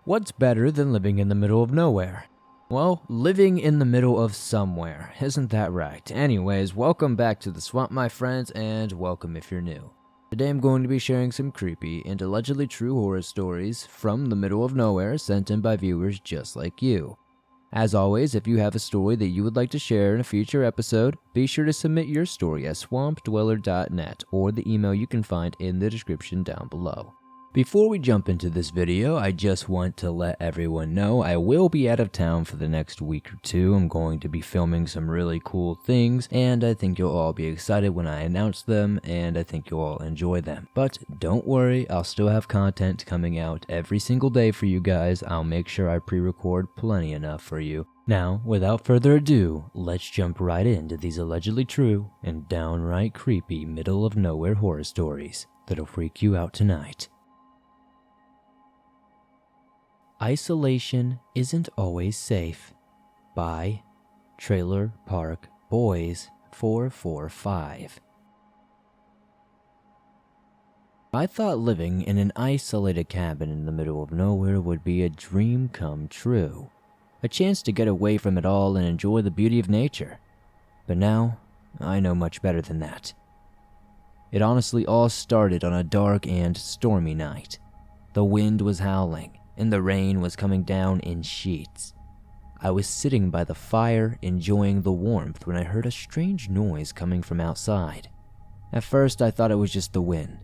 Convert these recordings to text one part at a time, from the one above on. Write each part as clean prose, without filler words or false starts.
What's better than living in the middle of nowhere? Well, living in the middle of somewhere, isn't that right? Anyways, welcome back to the swamp, my friends, and welcome if you're new. Today I'm going to be sharing some creepy and allegedly true horror stories from the middle of nowhere sent in by viewers just like you. As always, if you have a story that you would like to share in a future episode, be sure to submit your story at swampdweller.net or the email you can find in the description down below. Before we jump into this video, I just want to let everyone know I will be out of town for the next week or two. I'm going to be filming some really cool things, and I think you'll all be excited when I announce them, and I think you'll all enjoy them. But don't worry, I'll still have content coming out every single day for you guys. I'll make sure I pre-record plenty enough for you. Now, without further ado, let's jump right into these allegedly true and downright creepy middle of nowhere horror stories that'll freak you out tonight. Isolation Isn't Always Safe by Trailer Park Boys 445. I thought living in an isolated cabin in the middle of nowhere would be a dream come true, a chance to get away from it all and enjoy the beauty of nature. But now, I know much better than that. It honestly all started on a dark and stormy night. The wind was howling, and the rain was coming down in sheets. I was sitting by the fire enjoying the warmth when I heard a strange noise coming from outside. At first I thought it was just the wind,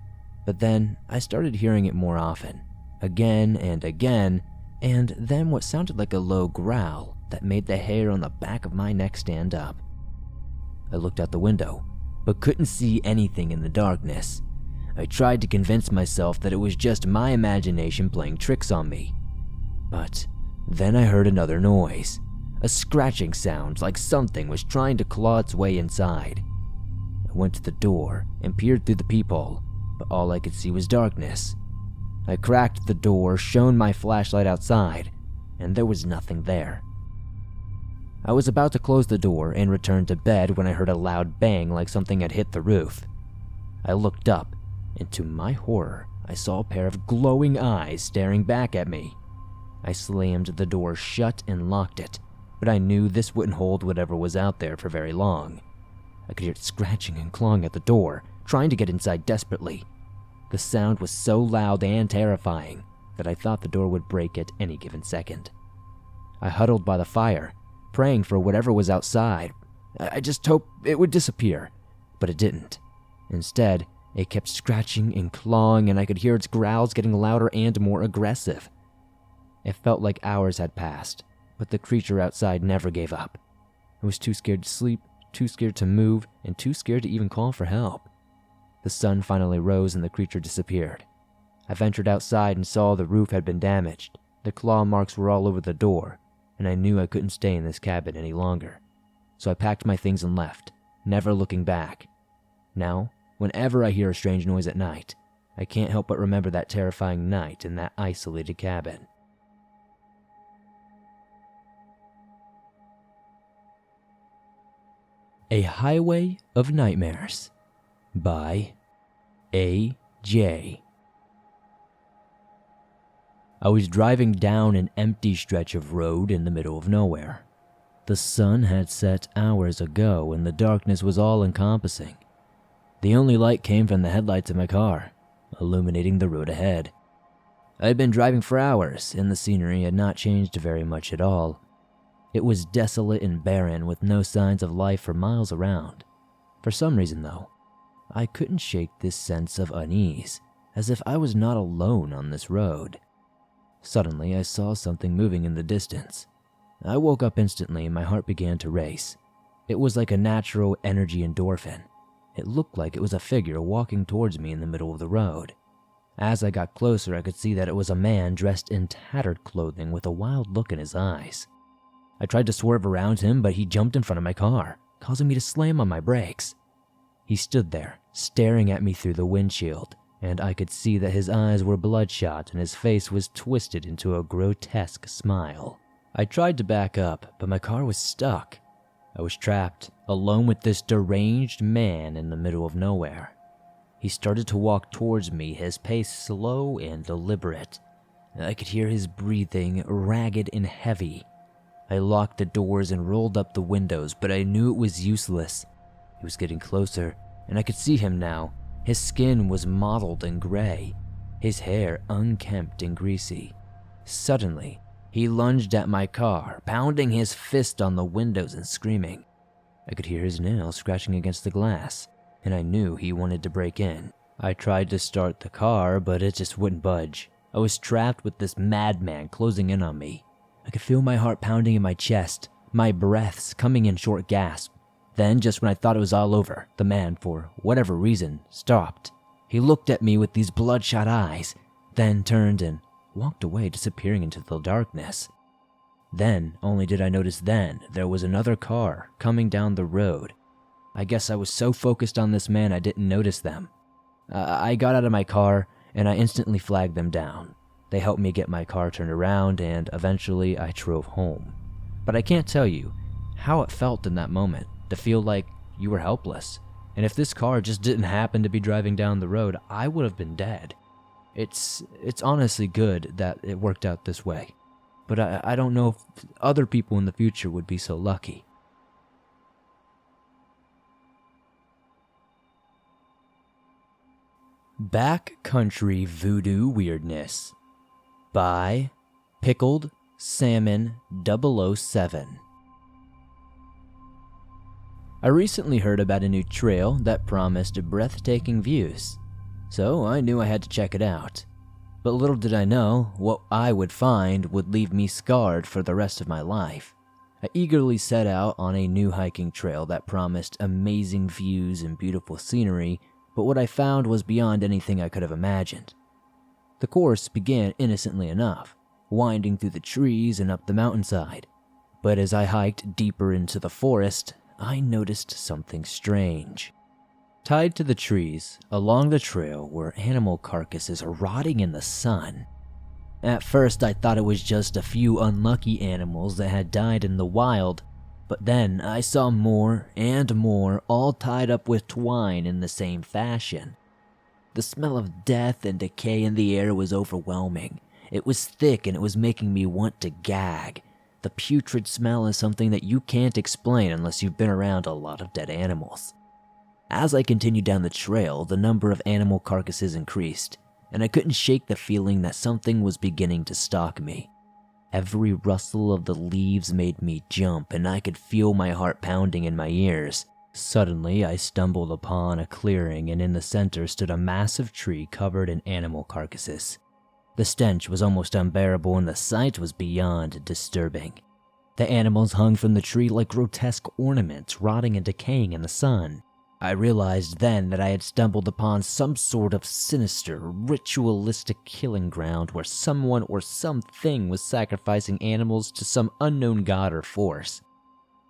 but then I started hearing it more often, again and again, and then what sounded like a low growl that made the hair on the back of my neck stand up. I looked out the window, but couldn't see anything in the darkness. I tried to convince myself that it was just my imagination playing tricks on me. But then I heard another noise, a scratching sound like something was trying to claw its way inside. I went to the door and peered through the peephole, but all I could see was darkness. I cracked the door, shone my flashlight outside, and there was nothing there. I was about to close the door and return to bed when I heard a loud bang like something had hit the roof. I looked up, and to my horror, I saw a pair of glowing eyes staring back at me. I slammed the door shut and locked it, but I knew this wouldn't hold whatever was out there for very long. I could hear it scratching and clawing at the door, trying to get inside desperately. The sound was so loud and terrifying that I thought the door would break at any given second. I huddled by the fire, praying for whatever was outside. I just hoped it would disappear, but it didn't. Instead, it kept scratching and clawing, and I could hear its growls getting louder and more aggressive. It felt like hours had passed, but the creature outside never gave up. I was too scared to sleep, too scared to move, and too scared to even call for help. The sun finally rose and the creature disappeared. I ventured outside and saw the roof had been damaged. The claw marks were all over the door, and I knew I couldn't stay in this cabin any longer. So I packed my things and left, never looking back. Now, whenever I hear a strange noise at night, I can't help but remember that terrifying night in that isolated cabin. A Highway of Nightmares by AyeJay. I was driving down an empty stretch of road in the middle of nowhere. The sun had set hours ago and the darkness was all-encompassing. The only light came from the headlights of my car, illuminating the road ahead. I had been driving for hours, and the scenery had not changed very much at all. It was desolate and barren with no signs of life for miles around. For some reason, though, I couldn't shake this sense of unease, as if I was not alone on this road. Suddenly, I saw something moving in the distance. I woke up instantly and my heart began to race. It was like a natural energy endorphin. It looked like it was a figure walking towards me in the middle of the road. As I got closer, I could see that it was a man dressed in tattered clothing with a wild look in his eyes. I tried to swerve around him, but he jumped in front of my car, causing me to slam on my brakes. He stood there, staring at me through the windshield, and I could see that his eyes were bloodshot and his face was twisted into a grotesque smile. I tried to back up, but my car was stuck. I was trapped, alone with this deranged man in the middle of nowhere. He started to walk towards me, his pace slow and deliberate. I could hear his breathing, ragged and heavy. I locked the doors and rolled up the windows, but I knew it was useless. He was getting closer, and I could see him now. His skin was mottled and gray, his hair unkempt and greasy. Suddenly, he lunged at my car, pounding his fist on the windows and screaming. I could hear his nails scratching against the glass, and I knew he wanted to break in. I tried to start the car, but it just wouldn't budge. I was trapped with this madman closing in on me. I could feel my heart pounding in my chest, my breaths coming in short gasps. Then, just when I thought it was all over, the man, for whatever reason, stopped. He looked at me with these bloodshot eyes, then turned and walked away, disappearing into the darkness. Then, only did I notice then, there was another car coming down the road. I guess I was so focused on this man I didn't notice them. I got out of my car and I instantly flagged them down. They helped me get my car turned around and eventually I drove home. But I can't tell you how it felt in that moment to feel like you were helpless. And if this car just didn't happen to be driving down the road, I would have been dead. It's honestly good that it worked out this way. But I don't know if other people in the future would be so lucky. Backcountry Voodoo Weirdness by Pickled Salmon 007. I recently heard about a new trail that promised breathtaking views, so I knew I had to check it out. But little did I know, what I would find would leave me scarred for the rest of my life. I eagerly set out on a new hiking trail that promised amazing views and beautiful scenery, but what I found was beyond anything I could have imagined. The course began innocently enough, winding through the trees and up the mountainside. But as I hiked deeper into the forest, I noticed something strange. Tied to the trees along the trail were animal carcasses rotting in the sun. At first I thought it was just a few unlucky animals that had died in the wild, but then I saw more and more, all tied up with twine in the same fashion. The smell of death and decay in the air was overwhelming. It was thick and it was making me want to gag. The putrid smell is something that you can't explain unless you've been around a lot of dead animals. As I continued down the trail, the number of animal carcasses increased, and I couldn't shake the feeling that something was beginning to stalk me. Every rustle of the leaves made me jump, and I could feel my heart pounding in my ears. Suddenly, I stumbled upon a clearing, and in the center stood a massive tree covered in animal carcasses. The stench was almost unbearable, and the sight was beyond disturbing. The animals hung from the tree like grotesque ornaments, rotting and decaying in the sun. I realized then that I had stumbled upon some sort of sinister, ritualistic killing ground where someone or something was sacrificing animals to some unknown god or force.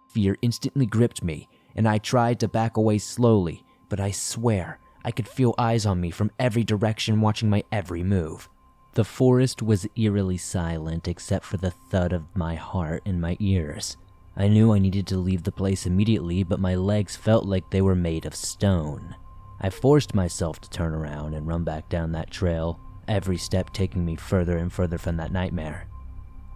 Fear instantly gripped me, and I tried to back away slowly, but I swear I could feel eyes on me from every direction watching my every move. The forest was eerily silent except for the thud of my heart in my ears. I knew I needed to leave the place immediately, but my legs felt like they were made of stone. I forced myself to turn around and run back down that trail, every step taking me further and further from that nightmare.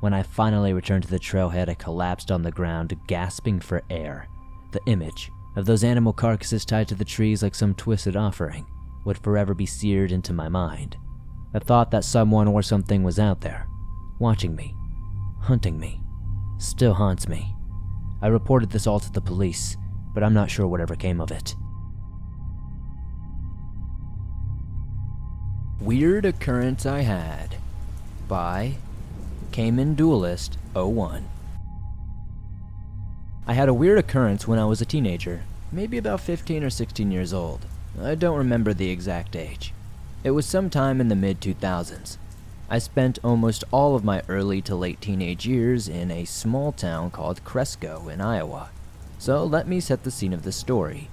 When I finally returned to the trailhead, I collapsed on the ground, gasping for air. The image of those animal carcasses tied to the trees like some twisted offering would forever be seared into my mind. The thought that someone or something was out there, watching me, hunting me, still haunts me. I reported this all to the police, but I'm not sure whatever came of it. Weird Occurrence I Had by Cayman Duelist 01. I had a weird occurrence when I was a teenager, maybe about 15 or 16 years old. I don't remember the exact age. It was sometime in the mid-2000s. I spent almost all of my early to late teenage years in a small town called Cresco in Iowa. So let me set the scene of the story.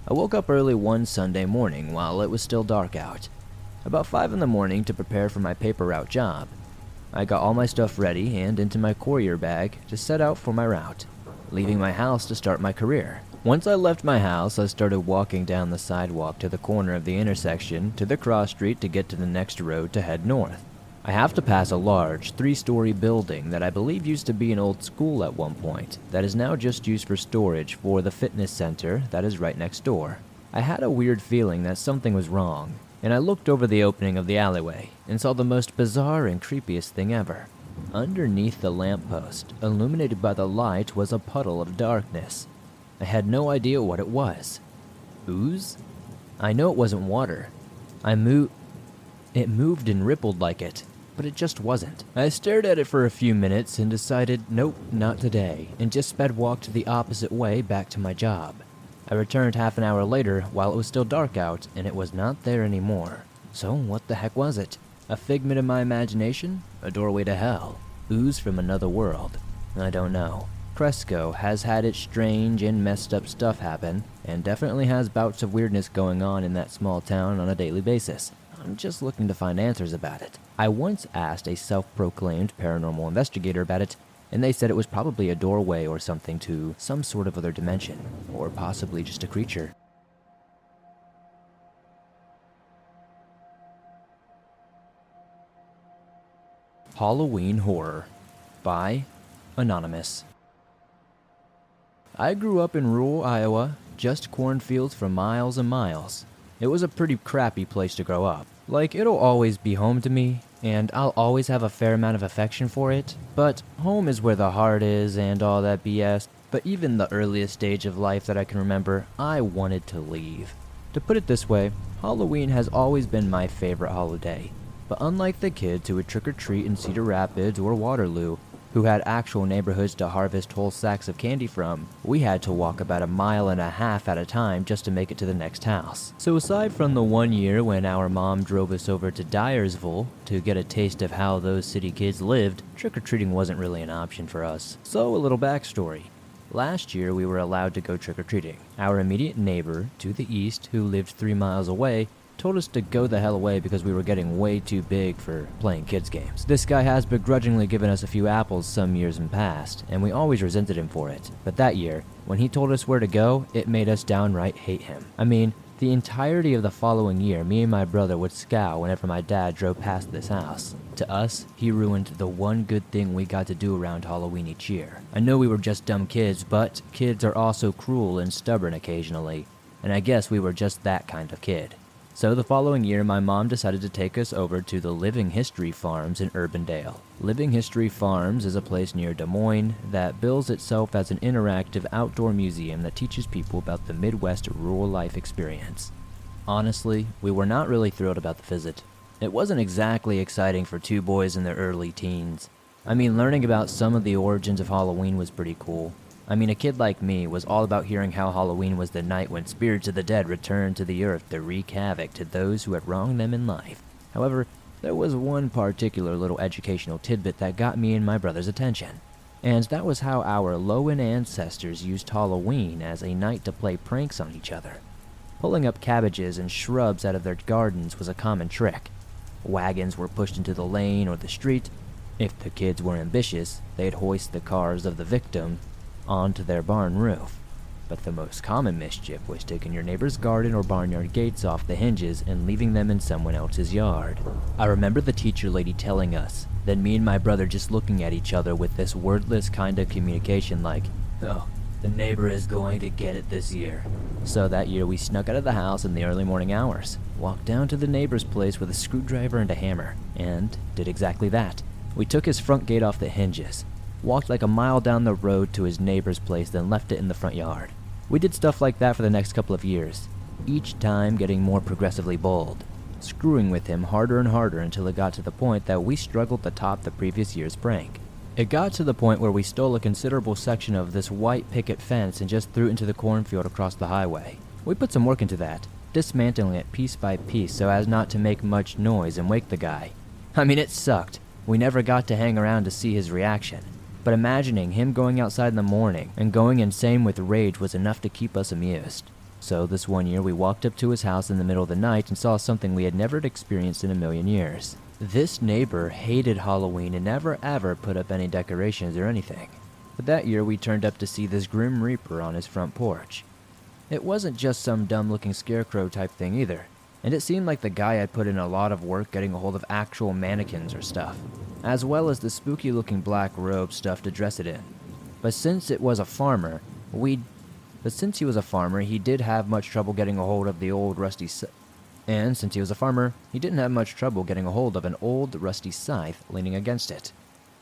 I woke up early one Sunday morning while it was still dark out, about 5 in the morning, to prepare for my paper route job. I got all my stuff ready and into my courier bag to set out for my route, leaving my house to start my career. Once I left my house, I started walking down the sidewalk to the corner of the intersection to the cross street to get to the next road to head north. I have to pass a large, 3-story building that I believe used to be an old school at one point, that is now just used for storage for the fitness center that is right next door. I had a weird feeling that something was wrong, and I looked over the opening of the alleyway and saw the most bizarre and creepiest thing ever. Underneath the lamppost, illuminated by the light, was a puddle of darkness. I had no idea what it was. Ooze? I know it wasn't water. It moved and rippled like it, but it just wasn't. I stared at it for a few minutes and decided, nope, not today, and just sped walked the opposite way back to my job. I returned half an hour later while it was still dark out, and it was not there anymore. So what the heck was it? A figment of my imagination? A doorway to hell? Ooze from another world? I don't know. Cresco has had its strange and messed up stuff happen, and definitely has bouts of weirdness going on in that small town on a daily basis. I'm just looking to find answers about it. I once asked a self-proclaimed paranormal investigator about it, and they said it was probably a doorway or something to some sort of other dimension, or possibly just a creature. Halloween Horror by Anonymous. I grew up in rural Iowa, just cornfields for miles and miles. It was a pretty crappy place to grow up. Like, it'll always be home to me, and I'll always have a fair amount of affection for it, but home is where the heart is and all that BS. But even the earliest stage of life that I can remember, I wanted to leave. To put it this way, Halloween has always been my favorite holiday. But unlike the kids who would trick-or-treat in Cedar Rapids or Waterloo, who had actual neighborhoods to harvest whole sacks of candy from, we had to walk about 1.5 miles at a time just to make it to the next house. So aside from the one year when our mom drove us over to Dyersville to get a taste of how those city kids lived, trick-or-treating wasn't really an option for us. So a little backstory. Last year we were allowed to go trick-or-treating. Our immediate neighbor to the east, who lived 3 miles away, told us to go the hell away because we were getting way too big for playing kids games. This guy has begrudgingly given us a few apples some years in past, and we always resented him for it. But that year, when he told us where to go, it made us downright hate him. I mean, the entirety of the following year, me and my brother would scowl whenever my dad drove past this house. To us, he ruined the one good thing we got to do around Halloween each year. I know we were just dumb kids, but kids are also cruel and stubborn occasionally, and I guess we were just that kind of kid. So the following year, my mom decided to take us over to the Living History Farms in Urbandale. Living History Farms is a place near Des Moines that bills itself as an interactive outdoor museum that teaches people about the Midwest rural life experience. Honestly, we were not really thrilled about the visit. It wasn't exactly exciting for two boys in their early teens. I mean, learning about some of the origins of Halloween was pretty cool. I mean, a kid like me was all about hearing how Halloween was the night when spirits of the dead returned to the earth to wreak havoc to those who had wronged them in life. However, there was one particular little educational tidbit that got me and my brother's attention. And that was how our Lowen ancestors used Halloween as a night to play pranks on each other. Pulling up cabbages and shrubs out of their gardens was a common trick. Wagons were pushed into the lane or the street. If the kids were ambitious, they'd hoist the cars of the victim onto their barn roof. But the most common mischief was taking your neighbor's garden or barnyard gates off the hinges and leaving them in someone else's yard. I remember the teacher lady telling us, then me and my brother just looking at each other with this wordless kind of communication like, oh, the neighbor is going to get it this year. So that year we snuck out of the house in the early morning hours, walked down to the neighbor's place with a screwdriver and a hammer, and did exactly that. We took his front gate off the hinges, walked like 1 mile down the road to his neighbor's place, then left it in the front yard. We did stuff like that for the next couple of years, each time getting more progressively bold, screwing with him harder and harder until it got to the point that we struggled to top the previous year's prank. It got to the point where we stole a considerable section of this white picket fence and just threw it into the cornfield across the highway. We put some work into that, dismantling it piece by piece so as not to make much noise and wake the guy. I mean, it sucked. We never got to hang around to see his reaction. But imagining him going outside in the morning and going insane with rage was enough to keep us amused. So this one year we walked up to his house in the middle of the night and saw something we had never experienced in a million years. This neighbor hated Halloween and never ever put up any decorations or anything. But that year we turned up to see this Grim Reaper on his front porch. It wasn't just some dumb looking scarecrow type thing either. and it seemed like the guy had put in a lot of work getting a hold of actual mannequins or stuff, as well as the spooky looking black robe stuff to dress it in. But since he was a farmer, he did have much trouble getting a hold of the old rusty And since he was a farmer, he didn't have much trouble getting a hold of an old rusty scythe leaning against it.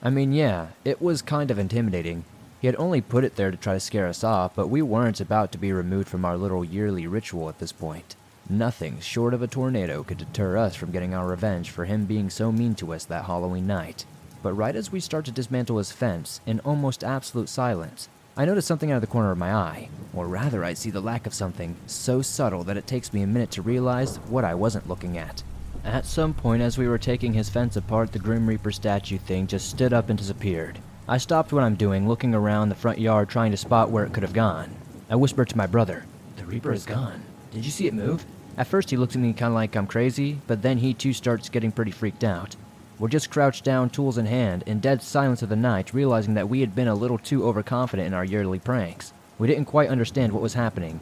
I mean, yeah, it was kind of intimidating. He had only put it there to try to scare us off, but we weren't about to be removed from our little yearly ritual at this point. Nothing short of a tornado could deter us from getting our revenge for him being so mean to us that Halloween night. But right as we start to dismantle his fence, in almost absolute silence, I notice something out of the corner of my eye, or rather I see the lack of something, so subtle that it takes me a minute to realize what I wasn't looking at. At some point as we were taking his fence apart, the Grim Reaper statue thing just stood up and disappeared. I stopped what I'm doing, looking around the front yard trying to spot where it could have gone. I whispered to my brother, "The Reaper is gone. Did you see it move?" At first he looked at me kinda like I'm crazy, but then he too starts getting pretty freaked out. We're just crouched down, tools in hand, in dead silence of the night, realizing that we had been a little too overconfident in our yearly pranks. We didn't quite understand what was happening.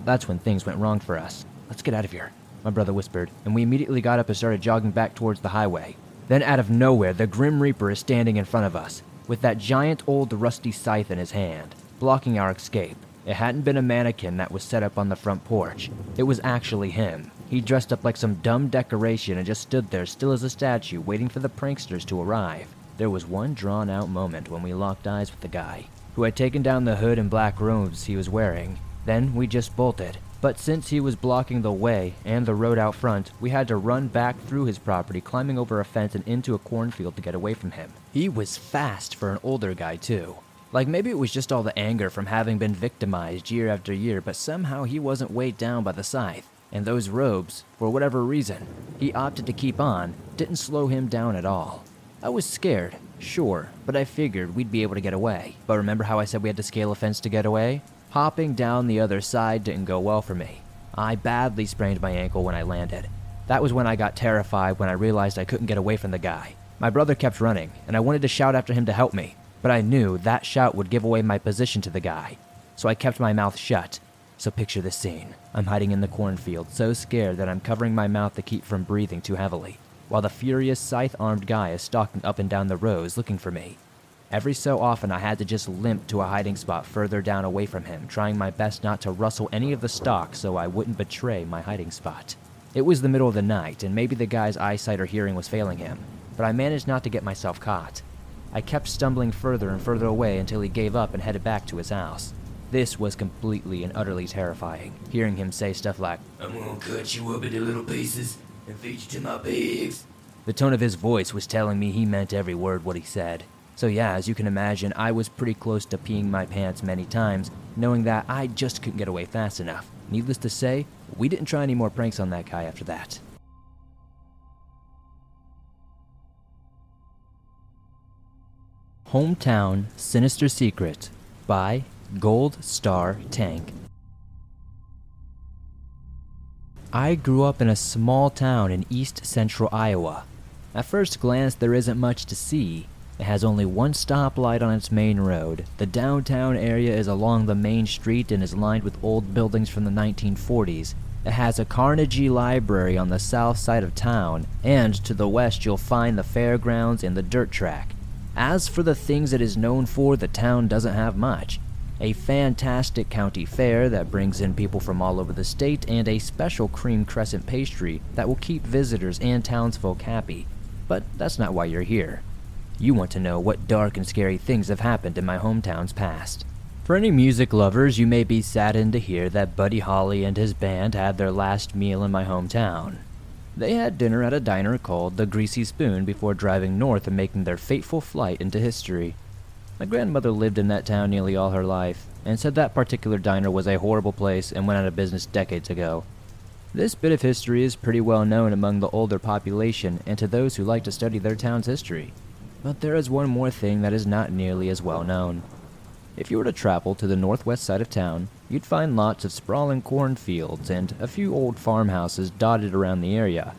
That's when things went wrong for us. "Let's get out of here," my brother whispered, and we immediately got up and started jogging back towards the highway. Then out of nowhere, the Grim Reaper is standing in front of us, with that giant old rusty scythe in his hand, blocking our escape. It hadn't been a mannequin that was set up on the front porch. It was actually him. He dressed up like some dumb decoration and just stood there still as a statue, waiting for the pranksters to arrive. There was one drawn-out moment when we locked eyes with the guy, who had taken down the hood and black robes he was wearing. Then we just bolted. But since he was blocking the way and the road out front, we had to run back through his property, climbing over a fence and into a cornfield to get away from him. He was fast for an older guy too. Like maybe it was just all the anger from having been victimized year after year, but somehow he wasn't weighed down by the scythe. And those robes, for whatever reason, he opted to keep on, didn't slow him down at all. I was scared, sure, but I figured we'd be able to get away. But remember how I said we had to scale a fence to get away? Hopping down the other side didn't go well for me. I badly sprained my ankle when I landed. That was when I got terrified when I realized I couldn't get away from the guy. My brother kept running, and I wanted to shout after him to help me, but I knew that shout would give away my position to the guy. So I kept my mouth shut. So picture this scene. I'm hiding in the cornfield, so scared that I'm covering my mouth to keep from breathing too heavily, while the furious scythe-armed guy is stalking up and down the rows looking for me. Every so often I had to just limp to a hiding spot further down away from him, trying my best not to rustle any of the stalks so I wouldn't betray my hiding spot. It was the middle of the night, and maybe the guy's eyesight or hearing was failing him, but I managed not to get myself caught. I kept stumbling further and further away until he gave up and headed back to his house. This was completely and utterly terrifying, hearing him say stuff like, "I'm gonna cut you up into little pieces and feed you to my pigs." The tone of his voice was telling me he meant every word what he said. So yeah, as you can imagine, I was pretty close to peeing my pants many times, knowing that I just couldn't get away fast enough. Needless to say, we didn't try any more pranks on that guy after that. Hometown Sinister Secret by GoldStarTank. I grew up in a small town in east central Iowa. At first glance, there isn't much to see. It has only one stoplight on its main road. The downtown area is along the main street and is lined with old buildings from the 1940s. It has a Carnegie Library on the south side of town, and to the west you'll find the fairgrounds and the dirt track. As for the things it is known for, the town doesn't have much. A fantastic county fair that brings in people from all over the state, and a special cream crescent pastry that will keep visitors and townsfolk happy. But that's not why you're here. You want to know what dark and scary things have happened in my hometown's past. For any music lovers, you may be saddened to hear that Buddy Holly and his band had their last meal in my hometown. They had dinner at a diner called the Greasy Spoon before driving north and making their fateful flight into history. My grandmother lived in that town nearly all her life, and said that particular diner was a horrible place and went out of business decades ago. This bit of history is pretty well known among the older population and to those who like to study their town's history. But there is one more thing that is not nearly as well known. If you were to travel to the northwest side of town, you'd find lots of sprawling cornfields and a few old farmhouses dotted around the area.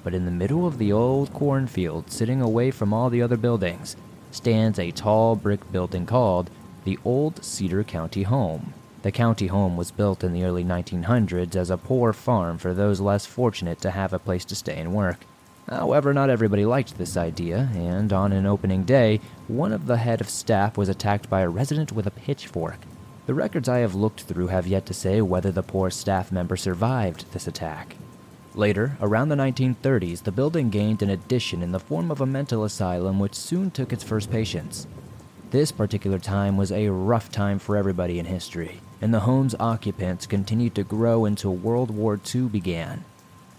But in the middle of the old cornfield, sitting away from all the other buildings, stands a tall brick building called the Old Cedar County Home. The county home was built in the early 1900s as a poor farm for those less fortunate to have a place to stay and work. However, not everybody liked this idea, and on an opening day, one of the head of staff was attacked by a resident with a pitchfork. The records I have looked through have yet to say whether the poor staff member survived this attack. Later, around the 1930s, the building gained an addition in the form of a mental asylum which soon took its first patients. This particular time was a rough time for everybody in history, and the home's occupants continued to grow until World War II began.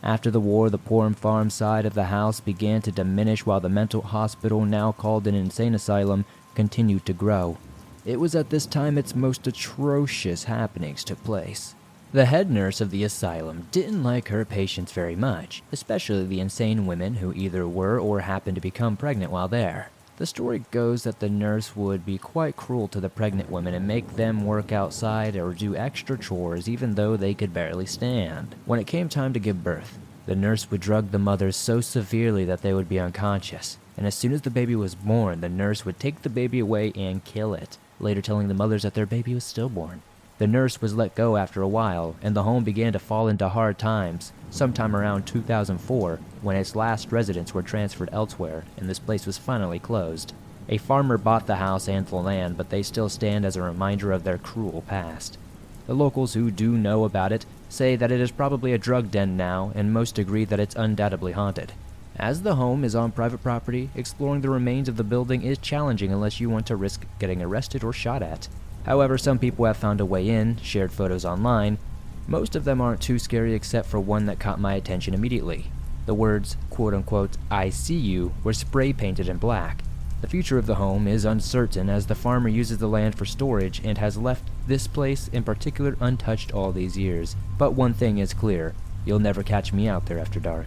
After the war, the poor and farm side of the house began to diminish while the mental hospital, now called an insane asylum, continued to grow. It was at this time its most atrocious happenings took place. The head nurse of the asylum didn't like her patients very much, especially the insane women who either were or happened to become pregnant while there. The story goes that the nurse would be quite cruel to the pregnant women and make them work outside or do extra chores even though they could barely stand. When it came time to give birth, the nurse would drug the mothers so severely that they would be unconscious, and as soon as the baby was born, the nurse would take the baby away and kill it, later telling the mothers that their baby was stillborn. The nurse was let go after a while, and the home began to fall into hard times, sometime around 2004, when its last residents were transferred elsewhere, and this place was finally closed. A farmer bought the house and the land, but they still stand as a reminder of their cruel past. The locals who do know about it say that it is probably a drug den now, and most agree that it's undoubtedly haunted. As the home is on private property, exploring the remains of the building is challenging unless you want to risk getting arrested or shot at. However, some people have found a way in, shared photos online. Most of them aren't too scary except for one that caught my attention immediately. The words, quote-unquote, "I see you," were spray painted in black. The future of the home is uncertain as the farmer uses the land for storage and has left this place in particular untouched all these years. But one thing is clear, you'll never catch me out there after dark.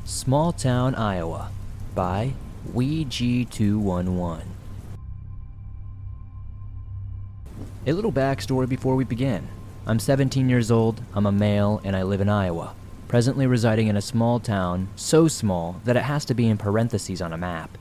Small Town, Iowa, by AyeJay211. A little backstory before we begin. I'm 17 years old, I'm a male, and I live in Iowa, presently residing in a small town, so small that it has to be in parentheses on a map.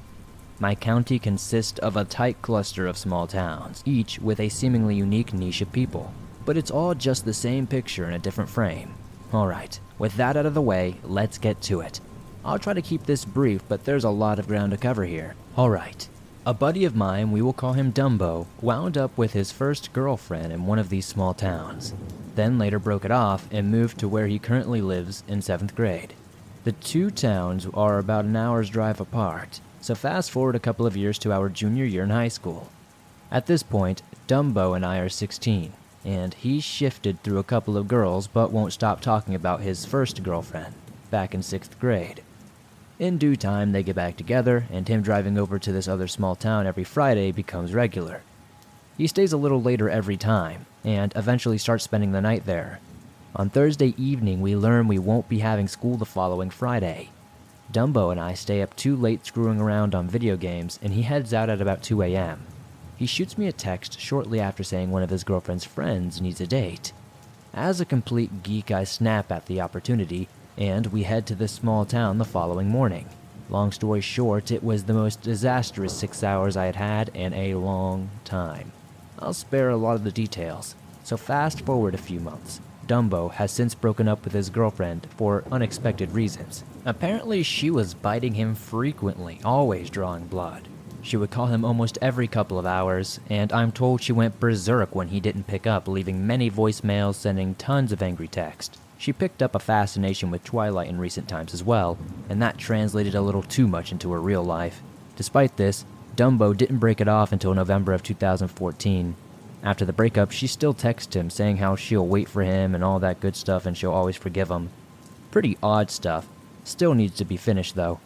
My county consists of a tight cluster of small towns, each with a seemingly unique niche of people, but it's all just the same picture in a different frame. Alright, with that out of the way, let's get to it. I'll try to keep this brief, but there's a lot of ground to cover here. Alright. A buddy of mine, we will call him Dumbo, wound up with his first girlfriend in one of these small towns, then later broke it off and moved to where he currently lives in 7th grade. The two towns are about an hour's drive apart, so fast forward a couple of years to our junior year in high school. At this point, Dumbo and I are 16, and he's shifted through a couple of girls but won't stop talking about his first girlfriend, back in 6th grade. In due time, they get back together, and him driving over to this other small town every Friday becomes regular. He stays a little later every time, and eventually starts spending the night there. On Thursday evening, we learn we won't be having school the following Friday. Dumbo and I stay up too late screwing around on video games, and he heads out at about 2 a.m. He shoots me a text shortly after saying one of his girlfriend's friends needs a date. As a complete geek, I snap at the opportunity, and we head to this small town the following morning. Long story short, it was the most disastrous 6 hours I had had in a long time. I'll spare a lot of the details, so fast forward a few months. Dumbo has since broken up with his girlfriend for unexpected reasons. Apparently, she was biting him frequently, always drawing blood. She would call him almost every couple of hours, and I'm told she went berserk when he didn't pick up, leaving many voicemails, sending tons of angry text. She picked up a fascination with Twilight in recent times as well, and that translated a little too much into her real life. Despite this, Dumbo didn't break it off until November of 2014. After the breakup, she still texts him saying how she'll wait for him and all that good stuff and she'll always forgive him. Pretty odd stuff. Still needs to be finished though.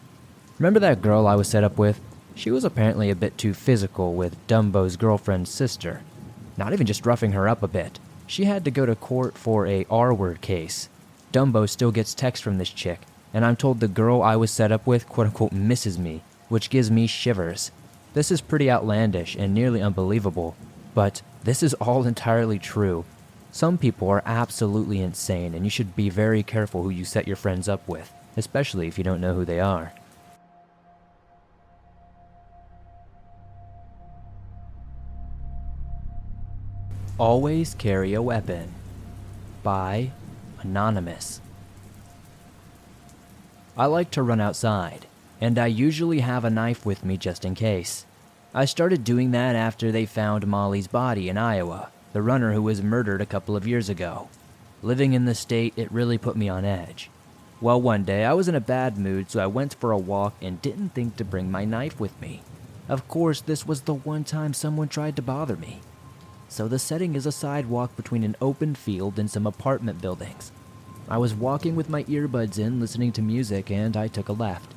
Remember that girl I was set up with? She was apparently a bit too physical with Dumbo's girlfriend's sister. Not even just roughing her up a bit. She had to go to court for a R-word case. Dumbo still gets texts from this chick, and I'm told the girl I was set up with quote-unquote misses me, which gives me shivers. This is pretty outlandish and nearly unbelievable, but this is all entirely true. Some people are absolutely insane, and you should be very careful who you set your friends up with, especially if you don't know who they are. Always carry a weapon. By Anonymous. I like to run outside, and I usually have a knife with me just in case. I started doing that after they found Molly's body in Iowa, the runner who was murdered a couple of years ago. Living in the state, it really put me on edge. Well, one day I was in a bad mood, so I went for a walk and didn't think to bring my knife with me. Of course, this was the one time someone tried to bother me. So the setting is a sidewalk between an open field and some apartment buildings. I was walking with my earbuds in, listening to music, and I took a left.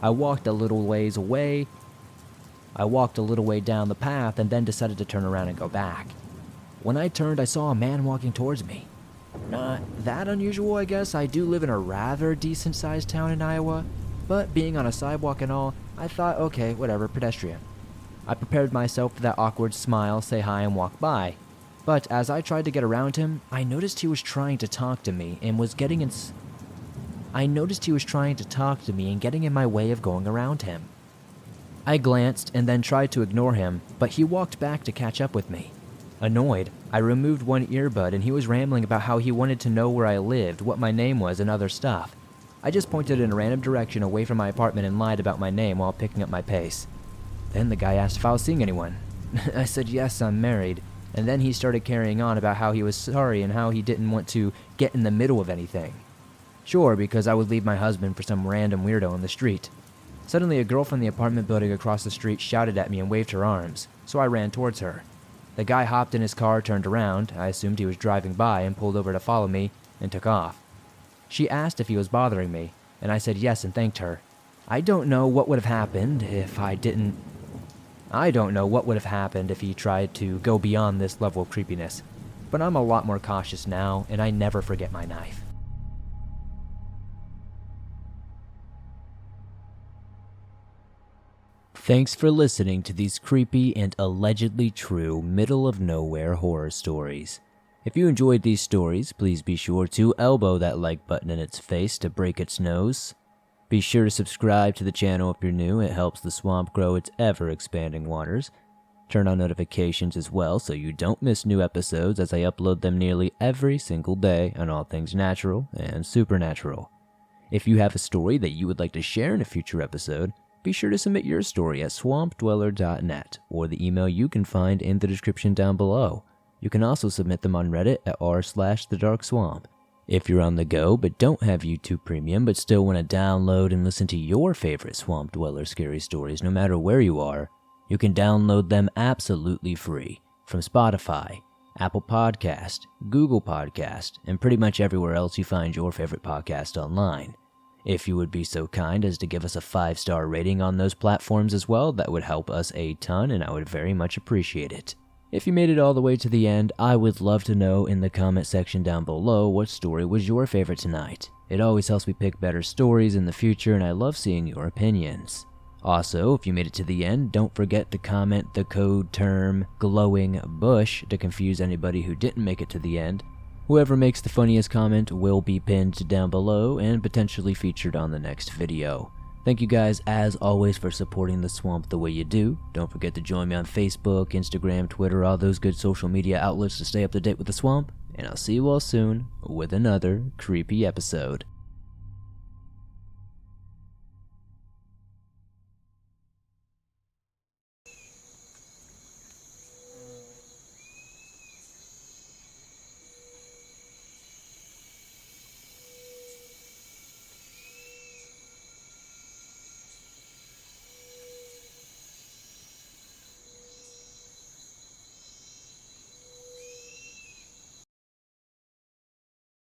I walked a little way down the path and then decided to turn around and go back. When I turned, I saw a man walking towards me. Not that unusual, I guess. I do live in a rather decent-sized town in Iowa, but being on a sidewalk and all, I thought, okay, whatever, pedestrian. I prepared myself for that awkward smile, say hi, and walk by. But as I tried to get around him, I noticed he was trying to talk to me and getting in my way of going around him. I glanced and then tried to ignore him, but he walked back to catch up with me. Annoyed, I removed one earbud and he was rambling about how he wanted to know where I lived, what my name was, and other stuff. I just pointed in a random direction away from my apartment and lied about my name while picking up my pace. Then the guy asked if I was seeing anyone. I said yes, I'm married, and then he started carrying on about how he was sorry and how he didn't want to get in the middle of anything. Sure, because I would leave my husband for some random weirdo on the street. Suddenly, a girl from the apartment building across the street shouted at me and waved her arms, so I ran towards her. The guy hopped in his car, turned around, I assumed he was driving by, and pulled over to follow me, and took off. She asked if he was bothering me, and I said yes and thanked her. I don't know what would have happened if he tried to go beyond this level of creepiness, but I'm a lot more cautious now, and I never forget my knife. Thanks for listening to these creepy and allegedly true middle-of-nowhere horror stories. If you enjoyed these stories, please be sure to elbow that like button in its face to break its nose. Be sure to subscribe to the channel if you're new, it helps the swamp grow its ever-expanding waters. Turn on notifications as well so you don't miss new episodes as I upload them nearly every single day on all things natural and supernatural. If you have a story that you would like to share in a future episode, be sure to submit your story at swampdweller.net or the email you can find in the description down below. You can also submit them on Reddit at r/thedarkswamp. If you're on the go but don't have YouTube Premium but still want to download and listen to your favorite Swamp Dweller scary stories no matter where you are, you can download them absolutely free from Spotify, Apple Podcast, Google Podcast, and pretty much everywhere else you find your favorite podcast online. If you would be so kind as to give us a 5-star rating on those platforms as well, that would help us a ton and I would very much appreciate it. If you made it all the way to the end, I would love to know in the comment section down below what story was your favorite tonight. It always helps me pick better stories in the future and I love seeing your opinions. Also, if you made it to the end, don't forget to comment the code term glowing bush to confuse anybody who didn't make it to the end. Whoever makes the funniest comment will be pinned down below and potentially featured on the next video. Thank you guys as always for supporting the swamp the way you do. Don't forget to join me on Facebook, Instagram, Twitter, all those good social media outlets to stay up to date with the swamp. And I'll see you all soon with another creepy episode.